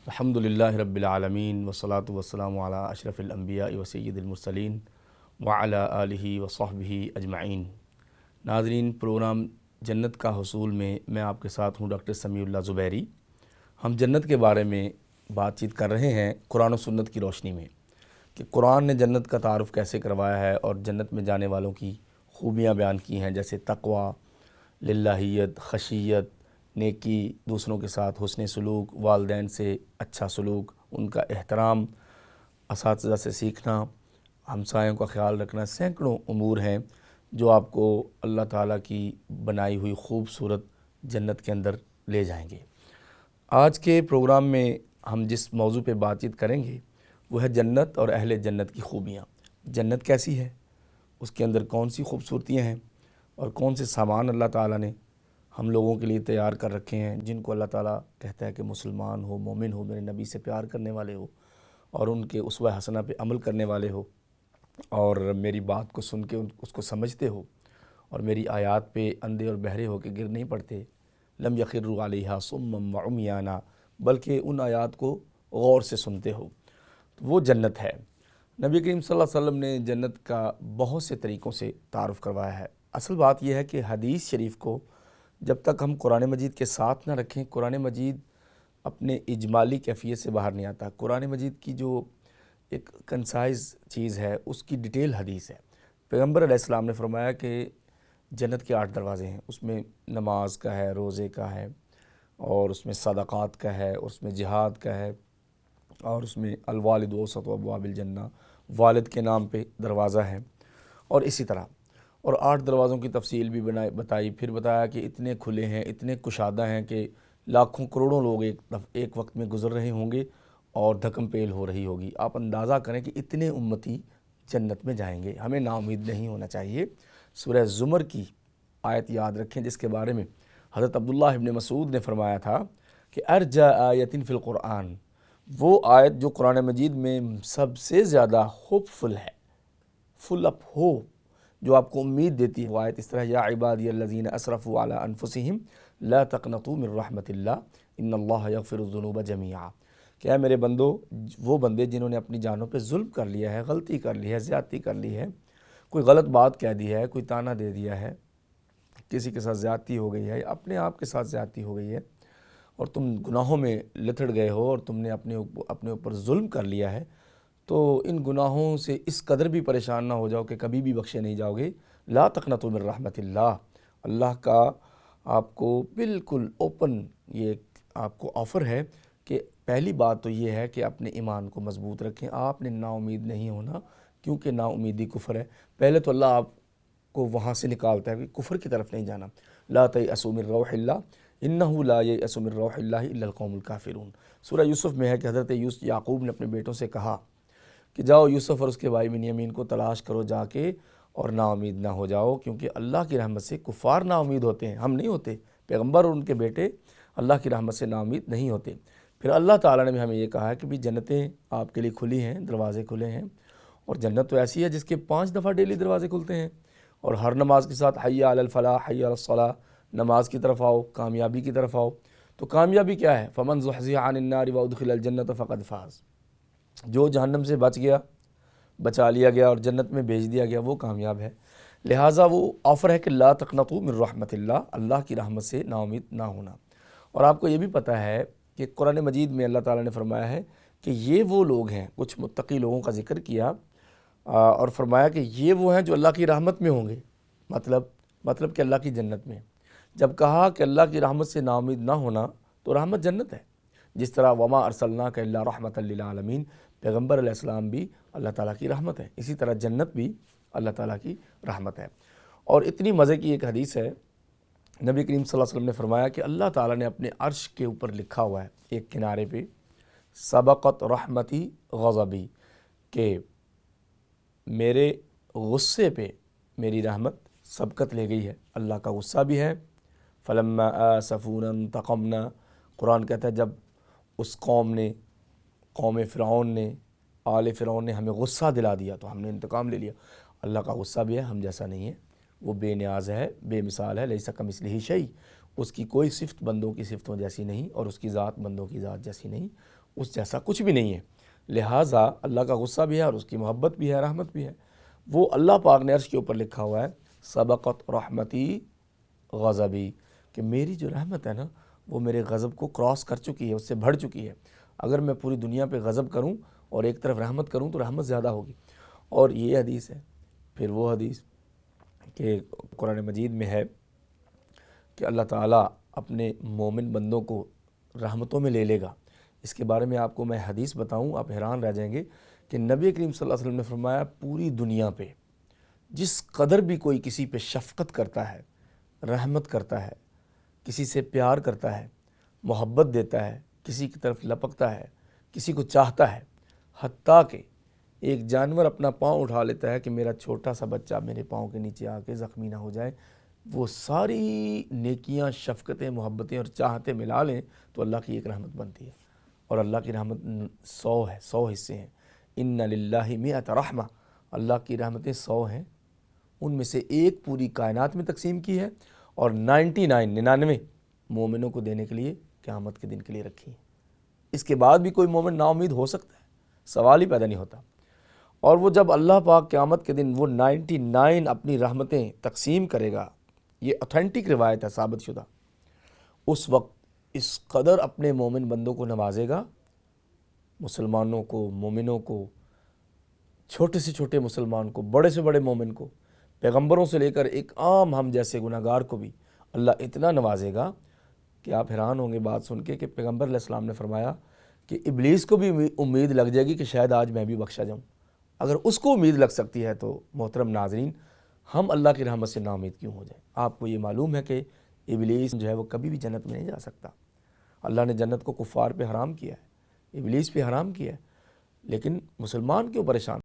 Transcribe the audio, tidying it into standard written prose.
الحمدللہ رب العالمین والصلاة والسلام علی اشرف الانبیاء و سید المرسلین وعلی آلہ وصحبہ اجمعین۔ ناظرین، پروگرام جنت کا حصول میں آپ کے ساتھ ہوں ڈاکٹر سمیع اللہ زبیری۔ ہم جنت کے بارے میں بات چیت کر رہے ہیں قرآن و سنت کی روشنی میں کہ قرآن نے جنت کا تعارف کیسے کروایا ہے اور جنت میں جانے والوں کی خوبیاں بیان کی ہیں، جیسے تقوی، للہیت، خشیت، نیکی، دوسروں کے ساتھ حسن سلوک، والدین سے اچھا سلوک، ان کا احترام، اساتذہ سے سیکھنا، ہمسایوں کا خیال رکھنا، سینکڑوں امور ہیں جو آپ کو اللہ تعالیٰ کی بنائی ہوئی خوبصورت جنت کے اندر لے جائیں گے۔ آج کے پروگرام میں ہم جس موضوع پہ بات چیت کریں گے وہ ہے جنت اور اہل جنت کی خوبیاں۔ جنت کیسی ہے، اس کے اندر کون سی خوبصورتیاں ہیں اور کون سے سامان اللہ تعالیٰ نے ہم لوگوں کے لیے تیار کر رکھے ہیں، جن کو اللہ تعالیٰ کہتا ہے کہ مسلمان ہو، مومن ہو، میرے نبی سے پیار کرنے والے ہو اور ان کے اسوہ حسنہ پہ عمل کرنے والے ہو اور میری بات کو سن کے اس کو سمجھتے ہو اور میری آیات پہ اندھے اور بہرے ہو کے گر نہیں پڑتے، لم یخروا علیہا صما وعمیانا، بلکہ ان آیات کو غور سے سنتے ہو، تو وہ جنت ہے۔ نبی کریم صلی اللہ علیہ وسلم نے جنت کا بہت سے طریقوں سے تعارف کروایا ہے۔ اصل بات یہ ہے کہ حدیث شریف کو جب تک ہم قرآن مجید کے ساتھ نہ رکھیں، قرآن مجید اپنے اجمالی کیفیت سے باہر نہیں آتا۔ قرآن مجید کی جو ایک کنسائز چیز ہے اس کی ڈیٹیل حدیث ہے۔ پیغمبر علیہ السلام نے فرمایا کہ جنت کے 8 دروازے ہیں، اس میں نماز کا ہے، روزے کا ہے، اور اس میں صدقات کا ہے، اس میں جہاد کا ہے، اور اس میں الوالد اوسط ابواب الجنہ، والد کے نام پہ دروازہ ہے، اور اسی طرح اور 8 دروازوں کی تفصیل بھی بتائی۔ پھر بتایا کہ اتنے کھلے ہیں، اتنے کشادہ ہیں کہ لاکھوں کروڑوں لوگ ایک وقت میں گزر رہے ہوں گے اور دھکم پیل ہو رہی ہوگی۔ آپ اندازہ کریں کہ اتنے امتی جنت میں جائیں گے، ہمیں نا امید نہیں ہونا چاہیے۔ سورہ زمر کی آیت یاد رکھیں جس کے بارے میں حضرت عبداللہ ابن مسعود نے فرمایا تھا کہ ارجا آیت فی القرآن، وہ آیت جو قرآن مجید میں سب سے زیادہ ہوپ فل ہے، فل اپ ہو، جو آپ کو امید دیتی ہے، وہ آیت اس طرح یا عبادی الذین اسرفوا علی انفسہم لا تقنطوا من رحمت اللہ ان اللہ یغفر الذنوب جمیعا، کہ اے میرے بندو، وہ بندے جنہوں نے اپنی جانوں پہ ظلم کر لیا ہے، غلطی کر لی ہے، زیادتی کر لی ہے، کوئی غلط بات کہہ دی ہے، کوئی تانا دے دیا ہے، کسی کے ساتھ زیادتی ہو گئی ہے، اپنے آپ کے ساتھ زیادتی ہو گئی ہے اور تم گناہوں میں لتھڑ گئے ہو اور تم نے اپنے اوپر ظلم کر لیا ہے، تو ان گناہوں سے اس قدر بھی پریشان نہ ہو جاؤ کہ کبھی بھی بخشے نہیں جاؤ گے۔ لا تقنطوا من رحمت اللہ، اللہ کا آپ کو بالکل اوپن یہ آپ کو آفر ہے کہ پہلی بات تو یہ ہے کہ اپنے ایمان کو مضبوط رکھیں، آپ نے نا امید نہیں ہونا، کیونکہ نا امیدی کفر ہے۔ پہلے تو اللہ آپ کو وہاں سے نکالتا ہے کہ کفر کی طرف نہیں جانا۔ لا تیأسوا من روح اللہ انہ لا ییأس من روح اللہ الا القوم الکافرون۔ سورہ یوسف میں ہے کہ حضرت یعقوب نے اپنے بیٹوں سے کہا کہ جاؤ یوسف اور اس کے بھائی بنیامین کو تلاش کرو جا کے اور نا امید نہ ہو جاؤ، کیونکہ اللہ کی رحمت سے کفار نا امید ہوتے ہیں، ہم نہیں ہوتے۔ پیغمبر اور ان کے بیٹے اللہ کی رحمت سے نا امید نہیں ہوتے۔ پھر اللہ تعالیٰ نے بھی ہمیں یہ کہا ہے کہ بھی جنتیں آپ کے لیے کھلی ہیں، دروازے کھلے ہیں، اور جنت تو ایسی ہے جس کے 5 دفعہ ڈیلی دروازے کھلتے ہیں، اور ہر نماز کے ساتھ حی علی الفلاح، حی علی الصلاح، نماز کی طرف آؤ، کامیابی کی طرف آؤ۔ تو کامیابی کیا ہے؟ فمن زحزح عن النار وادخل الجنۃ فقد فاز، جو جہنم سے بچ گیا، بچا لیا گیا اور جنت میں بھیج دیا گیا، وہ کامیاب ہے۔ لہٰذا وہ آفر ہے کہ لا تقنطوا من رحمت اللہ، اللہ کی رحمت سے نا امید نہ ہونا۔ اور آپ کو یہ بھی پتہ ہے کہ قرآن مجید میں اللہ تعالیٰ نے فرمایا ہے کہ یہ وہ لوگ ہیں، کچھ متقی لوگوں کا ذکر کیا اور فرمایا کہ یہ وہ ہیں جو اللہ کی رحمت میں ہوں گے، مطلب کہ اللہ کی جنت میں۔ جب کہا کہ اللہ کی رحمت سے نا امید نہ ہونا تو رحمت جنت ہے، جس طرح وما ارسلناک الا رحمۃ للعالمین، پیغمبر علیہ السلام بھی اللہ تعالیٰ کی رحمت ہے، اسی طرح جنت بھی اللہ تعالیٰ کی رحمت ہے۔ اور اتنی مزے کی ایک حدیث ہے، نبی کریم صلی اللہ علیہ وسلم نے فرمایا کہ اللہ تعالیٰ نے اپنے عرش کے اوپر لکھا ہوا ہے ایک کنارے پہ، سبقت رحمتی غضبی، کہ میرے غصے پہ میری رحمت سبقت لے گئی ہے، اللہ کا غصہ بھی ہے۔ فلما آسفونا انتقمنا، قرآن کہتا ہے جب اس قوم فرعون نے، آل فرعون نے ہمیں غصہ دلا دیا تو ہم نے انتقام لے لیا۔ اللہ کا غصہ بھی ہے، ہم جیسا نہیں ہے، وہ بے نیاز ہے، بے مثال ہے، لیس کمثلہ شیء، اس کی کوئی صفت بندوں کی صفتوں جیسی نہیں اور اس کی ذات بندوں کی ذات جیسی نہیں، اس جیسا کچھ بھی نہیں ہے۔ لہٰذا اللہ کا غصہ بھی ہے اور اس کی محبت بھی ہے، رحمت بھی ہے۔ وہ اللہ پاک نے عرش کے اوپر لکھا ہوا ہے سبقت رحمتی غضبی، کہ میری جو رحمت ہے نا وہ میرے غضب کو کراس کر چکی ہے، اس سے بڑھ چکی ہے۔ اگر میں پوری دنیا پہ غضب کروں اور ایک طرف رحمت کروں تو رحمت زیادہ ہوگی۔ اور یہ حدیث ہے، پھر وہ حدیث کہ قرآن مجید میں ہے کہ اللہ تعالیٰ اپنے مومن بندوں کو رحمتوں میں لے لے گا۔ اس کے بارے میں آپ کو میں حدیث بتاؤں، آپ حیران رہ جائیں گے کہ نبی کریم صلی اللہ علیہ وسلم نے فرمایا پوری دنیا پہ جس قدر بھی کوئی کسی پہ شفقت کرتا ہے، رحمت کرتا ہے، کسی سے پیار کرتا ہے، محبت دیتا ہے، کسی کی طرف لپکتا ہے، کسی کو چاہتا ہے، حتیٰ کہ ایک جانور اپنا پاؤں اٹھا لیتا ہے کہ میرا چھوٹا سا بچہ میرے پاؤں کے نیچے آ کے زخمی نہ ہو جائے، وہ ساری نیکیاں، شفقتیں، محبتیں اور چاہتیں ملا لیں تو اللہ کی ایک رحمت بنتی ہے۔ اور اللہ کی رحمت 100 ہے، 100 حصے ہیں۔ ان للہ مئۃ رحمہ، اللہ کی رحمتیں 100 ہیں، ان میں سے ایک پوری کائنات میں تقسیم کی ہے اور 99 مومنوں کو دینے کے لیے قیامت کے دن کے لیے رکھی ہیں۔ اس کے بعد بھی کوئی مومن نا امید ہو سکتا ہے، سوال ہی پیدا نہیں ہوتا۔ اور وہ جب اللہ پاک قیامت کے دن وہ 99 اپنی رحمتیں تقسیم کرے گا، یہ اتھینٹک روایت ہے، ثابت شدہ، اس وقت اس قدر اپنے مومن بندوں کو نوازے گا، مسلمانوں کو، مومنوں کو، چھوٹے سے چھوٹے مسلمان کو، بڑے سے بڑے مومن کو، پیغمبروں سے لے کر ایک عام ہم جیسے گناہ گار کو بھی اللہ اتنا نوازے گا کہ آپ حیران ہوں گے بات سن کے کہ پیغمبر علیہ السلام نے فرمایا کہ ابلیس کو بھی امید لگ جائے گی کہ شاید آج میں بھی بخشا جاؤں۔ اگر اس کو امید لگ سکتی ہے تو محترم ناظرین، ہم اللہ کی رحمت سے نا امید کیوں ہو جائیں؟ آپ کو یہ معلوم ہے کہ ابلیس جو ہے وہ کبھی بھی جنت میں نہیں جا سکتا۔ اللہ نے جنت کو کفار پہ حرام کیا ہے، ابلیس پہ حرام کیا ہے، لیکن مسلمان کیوں پریشان؟